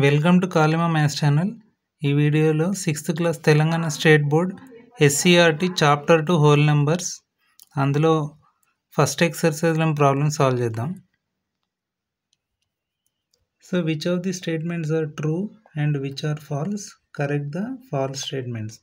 Welcome to Kalima maths channel. ఈ వీడియోలో 6th class Telangana state board SCRT chapter 2 whole numbers అందులో first ఎక్సర్సైజ్లో problem solve చేద్దాం. So which of the statements are true and which are false? Correct the false statements.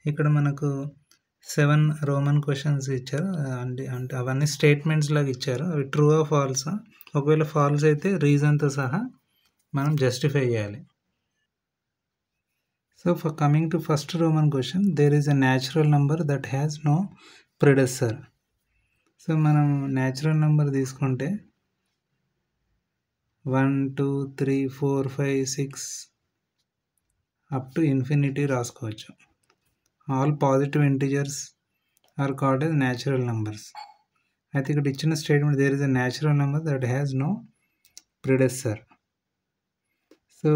ఇక్కడ మనకు 7 Roman questions ఇచ్చారు, అంటే అవన్నీ స్టేట్మెంట్స్ లాగా ఇచ్చారు. అవి ట్రూ ఆ ఫాల్సా? ఒకవేళ ఫాల్స్ అయితే రీజన్తో సహా మనం జస్టిఫై చేయాలి. So for coming to first Roman question, there is a natural number that has no predecessor. So మనం natural number తీసుకుంటే 1 2 3 4 5 6 up to infinity రాసుకోవచ్చు. All positive integers are called as natural numbers. అయితే ఇక్కడ ఇచ్చిన statement there is a natural number that has no predecessor. So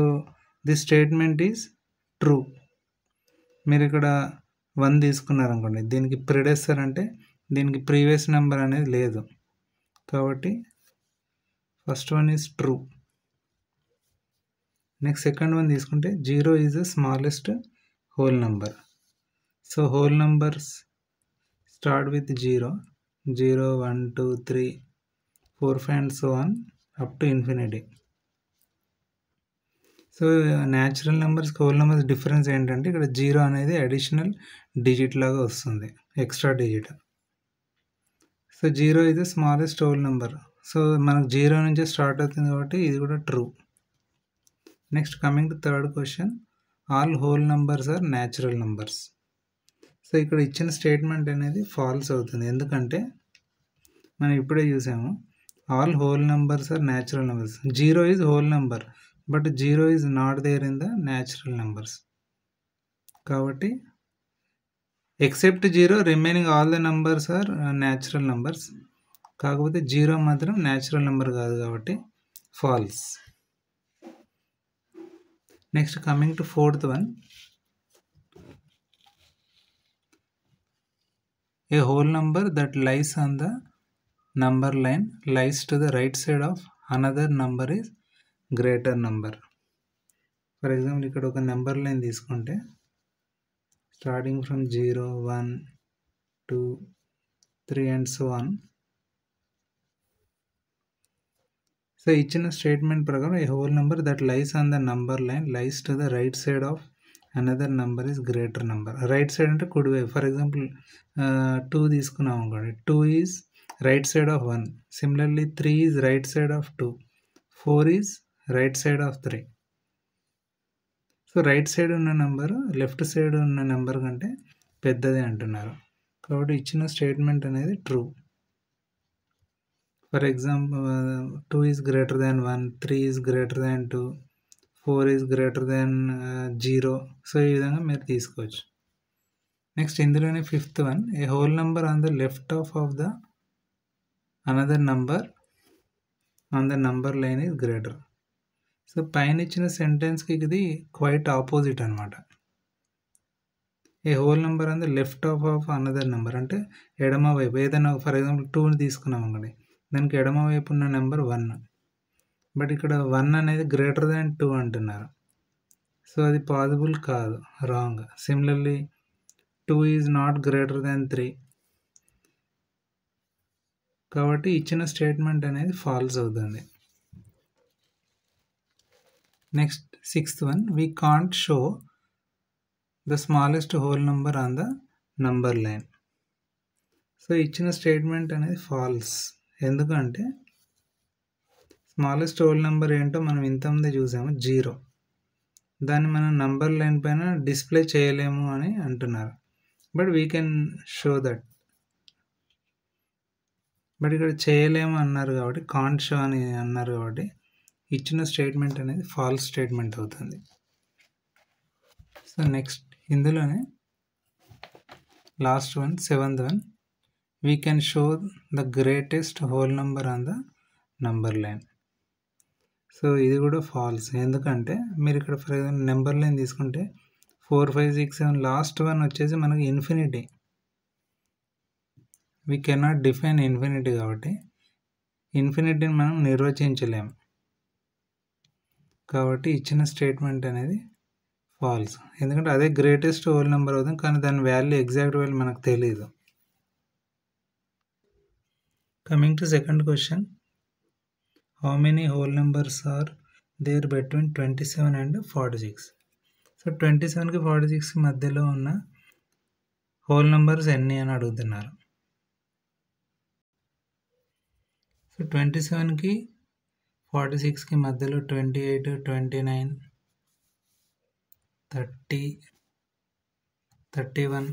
this statement is true. మీరు ఇక్కడ 1 తీసుకున్నారనుకోండి, దీనికి ప్రిడెసర్ అంటే దీనికి ప్రీవియస్ నెంబర్ అనేది లేదు, కాబట్టి first one is true. Next second one తీసుకుంటే 0 is the smallest whole number. So whole numbers start with 0 0 1 2 3 4 5 and so on up to infinity. So natural numbers whole numbers difference ఏంటంటే ఇక్కడ 0 అనేది additional digit లాగా వస్తుంది, extra digit. So 0 ఇది smallest whole number. So మనకు 0 నుంచే start అవుతుంది కాబట్టి ఇది కూడా true. Next coming to third question, all whole numbers are natural numbers. So ఇక్కడ ఇచ్చిన స్టేట్మెంట్ అనేది ఫాల్స్ అవుతుంది, ఎందుకంటే మనం ఇప్పుడే చూసాము all whole numbers are natural numbers. 0 is whole number, but 0 is not there in the natural numbers. కాబట్టి except 0 remaining all the numbers are natural numbers. కాకపోతే 0 మాత్రం న్యాచురల్ నెంబర్ కాదు, కాబట్టి false. Next coming to fourth one, a whole number that lies on the number line lies to the right side of another number is greater number. For example ఇక్కడ ఒక number line తీసుకుంటే starting from 0 1 2 3 and so on. So ఇచ్చిన statement ప్రకారం a whole number that lies on the number line lies to the right side of another number is greater number. Right side అంటే కుడివైపు. For example 2 తీసుకున్నాం అనుకోండి, 2 is right side of 1. Similarly 3 is right side of 2, 4 is right side of 3. So right side ఉన్న number left side ఉన్న number కంటే పెద్దది అంటున్నారు, కాబట్టి ఇచ్చిన స్టేట్మెంట్ అనేది true. For example 2 is greater than 1, 3 is greater than 2, 4 is greater than 0. So ఈ విధంగా మీరు తీసుకోవచ్చు. నెక్స్ట్ ఇందులోనే fifth one, a whole number on the left of the another number on the number line is greater. So పైన ఇచ్చిన సెంటెన్స్కి ఇది quite opposite అనమాట. A whole number on the left of another number అంటే ఎడమ వైపు. ఏదైనా ఫర్ ఎగ్జాంపుల్ 2 తీసుకున్నాం అనుకోండి, దానికి ఎడమ వైపు ఉన్న నెంబర్ 1, బట్ ఇక్కడ 1 అనేది గ్రేటర్ దాన్ 2 అంటున్నారు. సో అది పాసిబుల్ కాదు, wrong. Similarly 2 is not greater than 3, కాబట్టి ఇచ్చిన స్టేట్మెంట్ అనేది ఫాల్స్ అవుతుంది. Next sixth one, we can't show the smallest whole number on the number line. So ఇచ్చిన స్టేట్మెంట్ అనేది ఫాల్స్, ఎందుకంటే స్మాలెస్ట్ హోల్ నెంబర్ ఏంటో మనం ఇంతకుముందే చూసాము, 0. దాన్ని మనం నంబర్ లైన్ పైన డిస్ప్లే చేయలేము అని అంటున్నారు, but we can show that. But ఇక్కడ చేయలేము అన్నారు కాబట్టి, కాంట్ షో అని అన్నారు కాబట్టి ఇచ్చిన స్టేట్మెంట్ అనేది ఫాల్స్ స్టేట్మెంట్ అవుతుంది. సో నెక్స్ట్ ఇందులోనే last one, seventh one, we can show the greatest whole number on the number line. So ఇది కూడా ఫాల్స్, ఎందుకంటే మీరు ఇక్కడ ఫర్ ఎగ్జాంపుల్ నెంబర్ లైన్ తీసుకుంటే 4 5 6 7 లాస్ట్ వన్ వచ్చేసి మనకి infinity. We cannot define infinity, కాబట్టి ఇన్ఫినిటీని మనం నిర్వచించలేము. కాబట్టి ఇచ్చిన స్టేట్మెంట్ అనేది ఫాల్స్. ఎందుకంటే అదే గ్రేటెస్ట్ హోల్ నెంబర్ అవుతుంది, కానీ దాని వాల్యూ ఎగ్జాక్ట్ వాల్యూ మనకు తెలియదు. Coming to second question, how many whole numbers are there between 27 and 46? So 27కి 46కి మధ్యలో ఉన్న హోల్ నెంబర్స్ ఎన్ని అని అడుగుతున్నారు. సో 27కి 46కి మధ్యలో 28, 29, 30, 31,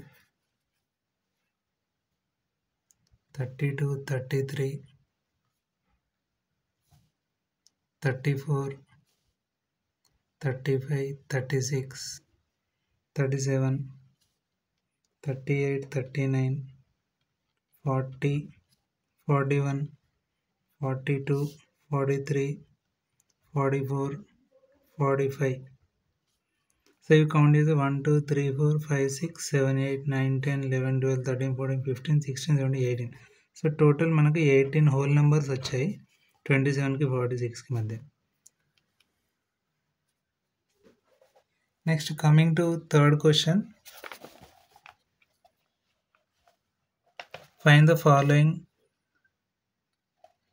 32, 33, 34, 35, 36, 37, 38, 39, 40, 41, 42, 43, 44, 45. So you count is 1, 2, 3, 4, 5, 6, 7, 8, 9, 10, 11, 12, 13, 14, 15, 16, 17, 18. So total మనకి 18 హోల్ నెంబర్స్ వచ్చాయి 27కి 46కి మధ్య. Next coming to third question, find the following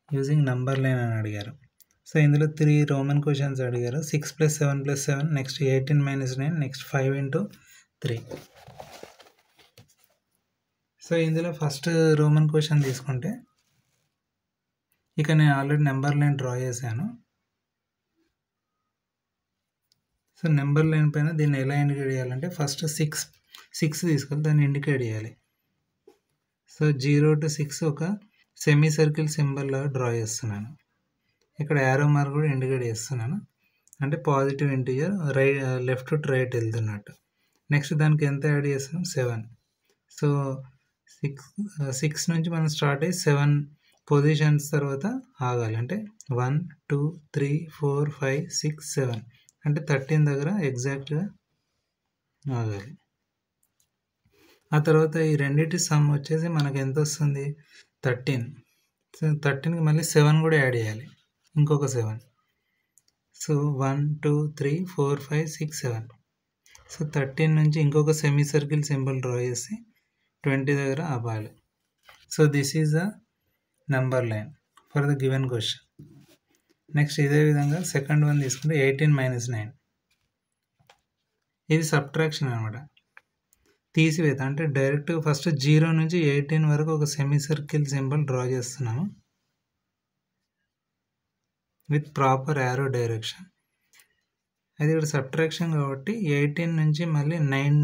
using number line అని అడిగారు. సో ఇందులో 3 రోమన్ క్వశ్చన్స్ అడిగారు. 6 + 7 + 7, నెక్స్ట్ 18 - 9, నెక్స్ట్ 5 × 3. సో ఇందులో ఫస్ట్ రోమన్ క్వశ్చన్ తీసుకుంటే ఇక నేను ఆల్రెడీ నెంబర్ లైన్ డ్రా చేశాను. సో నెంబర్ లైన్ పైన దీన్ని ఎలా ఇండికేట్ చేయాలంటే ఫస్ట్ 6 తీసుకొని దాన్ని ఇండికేట్ చేయాలి. సో 0 to 6 ఒక సెమీ సర్కిల్ సింబల్ లాగా డ్రా చేస్తున్నాను. ఇక్కడ యారో మార్క్ కూడా ఇండికేట్ చేస్తున్నాను, అంటే positive integer left to right వెళ్తున్నట్టు. నెక్స్ట్ దానికి ఎంత యాడ్ చేస్తున్నాం, 7. సో 6 నుంచి మనం స్టార్ట్ అయ్యి 7 పొజిషన్స్ తర్వాత ఆగాలి, అంటే 1, 2, 3, 4, 5, 6, 7, అంటే 13 దగ్గర ఎగ్జాక్ట్గా ఆగాలి. ఆ తర్వాత ఈ రెండింటి సమ్ వచ్చేసి మనకి ఎంత వస్తుంది, 13. సో 13కి మళ్ళీ 7 కూడా యాడ్ చేయాలి, ఇంకొక 7. సో 1, 2, 3, 4, 5, 6, 7. సో 13 నుంచి ఇంకొక సెమీ సర్కిల్ సింబల్ డ్రా చేసి 20 దగ్గర ఆపాలి. So this is the number line for the given question. Next ఇదే విధంగా సెకండ్ వన్ తీసుకుంటే 18 - 9. ఇది సబ్ట్రాక్షన్ అనమాట, తీసివేత. అంటే డైరెక్ట్ ఫస్ట్ 0 నుంచి 18 వరకు ఒక సెమీ సర్కిల్ సింబల్ డ్రా చేస్తున్నాము విత్ ప్రాపర్ యారో డైరెక్షన్. అది ఇక్కడ సబ్ట్రాక్షన్ కాబట్టి 18 నుంచి మళ్ళీ 9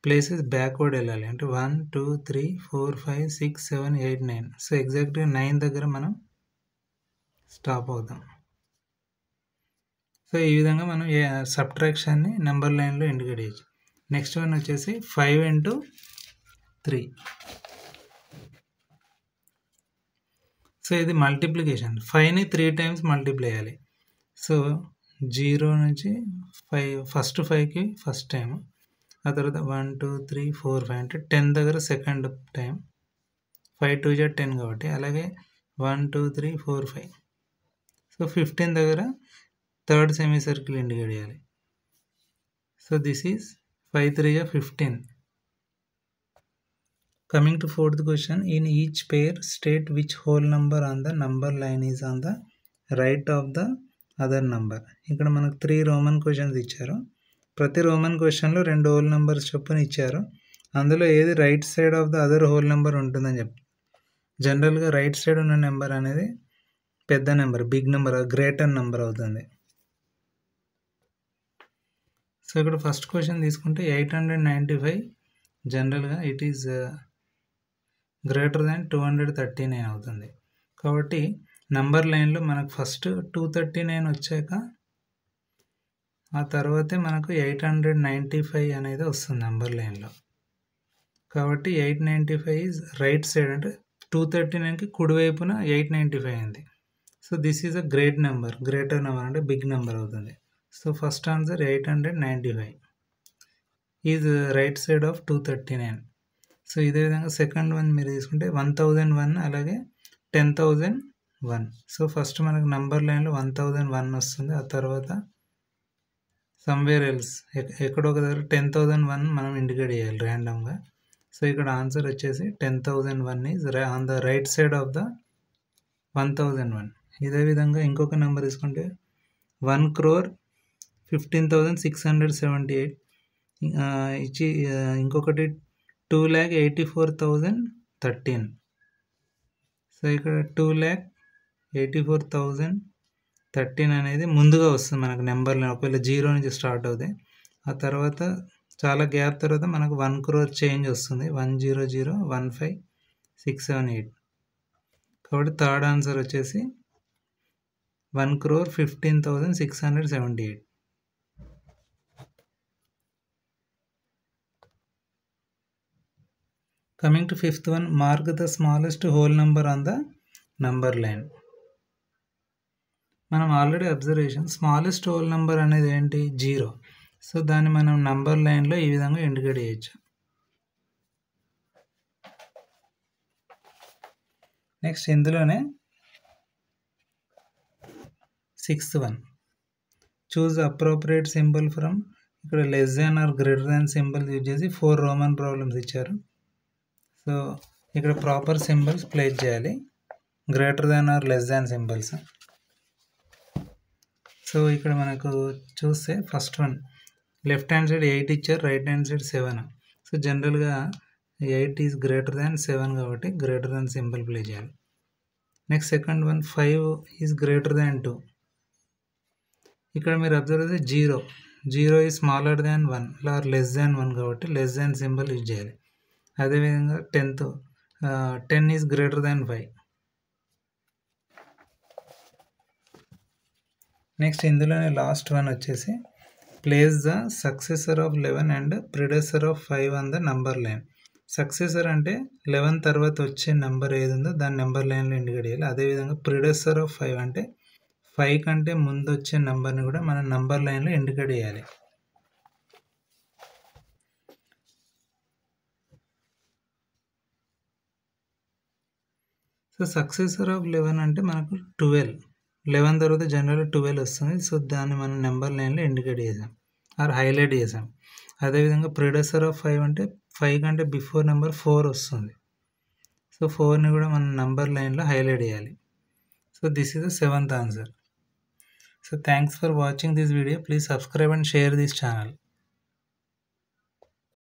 ప్లేసెస్ బ్యాక్వర్డ్ వెళ్ళాలి, అంటే 1, 2, 3, 4, 5, 6, 7, 8, 9. సో ఎగ్జాక్ట్గా 9 దగ్గర మనం స్టాప్ అవుతాం. సో ఈ విధంగా మనం సబ్ట్రాక్షన్ని నెంబర్ లైన్లో ఇండికేట్ చేయొచ్చు. నెక్స్ట్ వన్ వచ్చేసి 5 × 3. సో ఇది మల్టిప్లికేషన్, 5ని 3 times మల్టిప్లై చేయాలి. సో 0 నుంచి 5, ఫస్ట్ 5కి ఫస్ట్ టైం, ఆ తర్వాత 1, 2, 3, 4, 5, అంటే 10 దగ్గర సెకండ్ టైం. 5 × 2 = 10 కాబట్టి, అలాగే 1, 2, 3, 4, 5. సో 15 దగ్గర థర్డ్ సెమీ సర్కిల్ ఇండికేట్ చేయాలి. So this is 5, 3 = 15. Coming to fourth question, in each pair state which whole number on the number line is on the right of the other number. ఇక్కడ మనకు 3 Roman questions ఇచ్చారు. ప్రతి Roman క్వశ్చన్లో 2 whole numbers చొప్పున ఇచ్చారు. అందులో ఏది right side of the other whole number ఉంటుందని చెప్పి, జనరల్గా రైట్ సైడ్ ఉన్న నెంబర్ అనేది పెద్ద number, big number, greater number అవుతుంది. సో ఇక్కడ ఫస్ట్ క్వశ్చన్ తీసుకుంటే 895 జనరల్గా ఇట్ ఈజ్ గ్రేటర్ దాన్ 239 అవుతుంది. కాబట్టి నంబర్ లైన్లో మనకు ఫస్ట్ 239 వచ్చాక ఆ తర్వాతే మనకు 895 అనేది వస్తుంది నెంబర్ లైన్లో. కాబట్టి 895 ఈజ్ రైట్ సైడ్, అంటే 239కి కుడివైపున 895 ఉంది. So this is a greater number, అంటే బిగ్ నెంబర్ అవుతుంది. So first answer 895 is right side of 239. So ఇదే విధంగా సెకండ్ వన్ మీరు తీసుకుంటే 1001, అలాగే 10,001. సో ఫస్ట్ మనకు నంబర్ లైన్లో 1001 వస్తుంది, ఆ తర్వాత సమ్వేర్ ఎల్స్ ఎక్కడో ఒక దగ్గర 10,001 మనం ఇండికేట్ చేయాలి ర్యాండమ్గా. సో ఇక్కడ ఆన్సర్ వచ్చేసి 10,001 is on the right side of the 1,001. ఇదే విధంగా ఇంకొక నెంబర్ తీసుకుంటే 1,15,678 ఇచ్చి ఇంకొకటి 2,84,013. సో ఇక్కడ 2,84,013 అనేది ముందుగా వస్తుంది మనకు నెంబర్లు. ఒకవేళ 0 నుంచి స్టార్ట్ అవుతాయి. ఆ తర్వాత చాలా గ్యాప్ తర్వాత మనకు 1 crore చేంజ్ వస్తుంది. 1,00,1,5,678. కాబట్టి థర్డ్ ఆన్సర్ వచ్చేసి 1,15,678. Coming to fifth one, mark the smallest whole number on the number line. మనం already observation smallest whole number అనేది ఏంటి 0. సో దాన్ని మనం నంబర్ లైన్లో ఈ విధంగా ఇండికేట్ చేయొచ్చు. నెక్స్ట్ ఇందులోనే 6th one, choose appropriate symbol from. ఇక్కడ less than or greater than symbol use చేసి 4 రోమన్ ప్రాబ్లమ్స్ ఇచ్చారు. సో ఇక్కడ ప్రాపర్ సింబల్స్ ప్లేస్ చేయాలి, greater than or less than symbols. So ఇక్కడ మనకు చూస్తే first one left hand side 8 ఇచ్చారు, right hand side 7. So జనరల్గా 8 ఈజ్ గ్రేటర్ దాన్ 7 కాబట్టి గ్రేటర్ దాన్ సింబల్ ప్లే చేయాలి. Next second one 5 is greater than 2. ఇక్కడ మీరు అబ్జర్వ్ చేస్తే 0 is smaller than 1 or less than 1 కాబట్టి లెస్ దాన్ సింబల్ యూజ్ చేయాలి. అదేవిధంగా 10 ఈజ్ గ్రేటర్ దాన్ 5. నెక్స్ట్ ఇందులోనే లాస్ట్ వన్ వచ్చేసి place the successor of 11 and predecessor of 5 on the number line. Successor అంటే 11 తర్వాత వచ్చే నెంబర్ ఏది ఉందో దాని నెంబర్ లైన్లో ఇండికేట్ చేయాలి. అదేవిధంగా ప్రిడెసర్ ఆఫ్ 5 అంటే 5 కంటే ముందు వచ్చే నెంబర్ని కూడా మనం నంబర్ లైన్లో ఇండికేట్ చేయాలి. సో సక్సెసర్ ఆఫ్ 11 అంటే మనకు 11 తర్వాత జనరల్గా 12 వస్తుంది. సో దాన్ని మనం నెంబర్ లైన్లో ఇండికేట్ చేసాం ఆర్ హైలైట్ చేసాం. అదేవిధంగా ప్రిడెసర్ ఆఫ్ 5 అంటే 5 కంటే బిఫోర్ నెంబర్ 4 వస్తుంది. సో 4ని కూడా మనం నెంబర్ లైన్లో హైలైట్ చేయాలి. So this is the 7th answer. So thanks for watching this video. Please subscribe and share this channel.